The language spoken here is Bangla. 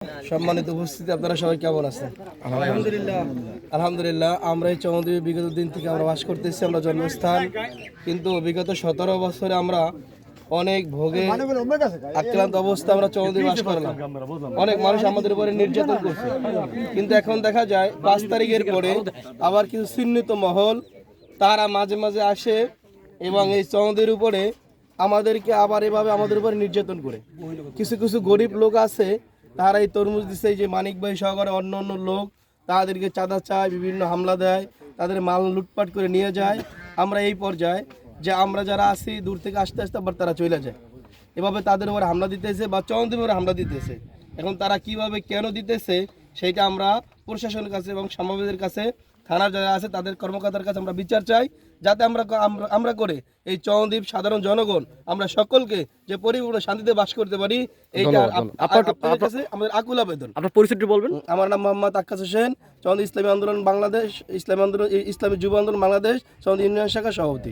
সম্মানিত উপস্থিতি, আপনারা সবাই কেমন আছেন? আলহামদুলিল্লাহ। আমরা এই চৌদ্বীপে বিগত দিন থেকে আমরা বাস করতেছি, আমরা জন্মস্থান। কিন্তু বিগত 17 বছরে আমরা অনেক ভোগে আক্রান্ত অবস্থা আমরা চৌদ্বীপে বাস করলাম। অনেক মানুষ আমাদের উপরে নির্যাতন করছে। কিন্তু এখন দেখা যায় 5 তারিখের পরে আবার কিছু চিহ্নিত মহল তারা মাঝে মাঝে আসে এবং এই চৌদ্বীপের উপরে আমাদেরকে আবার এভাবে আমাদের উপরে নির্যাতন করে। কিছু কিছু গরিব লোক আছে, তারা এই তরমুজ দিচ্ছে, যে মানিক ভাই সহকারে অন্য অন্য লোক তাদেরকে চাঁদা চায়, বিভিন্ন হামলা দেয়, তাদের মাল লুটপাট করে নিয়ে যায়। আমরা এই পর্যায়ে যে আমরা যারা আছি দূর থেকে আসতে আসতে আবার তারা চলে যায়, এভাবে তাদের উপর হামলা দিতেছে বা চৌদ্বীপের উপর হামলা দিতেছে। এখন তারা কিভাবে কেন দিতেছে সেইটা আমরা প্রশাসনের কাছে এবং সাংবাদিকদের কাছে, থানার যারা আছে তাদের কর্মকর্তার কাছে আমরা বিচার চাই, যাতে আমরা করে এই চৌদ্বীপ সাধারণ জনগণ আমরা সকলকে যে পরিপূর্ণ শান্তিতে বাস করতে পারি। এইটা আপনাদের কাছে আমাদের আকুল আবেদন। আপনার পরিচয়টি বলবেন। আমার নাম মোহাম্মদ আক্কাস হোসেন, চৌদ্বীপ ইসলামী আন্দোলন বাংলাদেশ, ইসলামী যুব আন্দোলন বাংলাদেশ, চৌদ্বীপ ইউনিয়ন শাখা সভাপতি।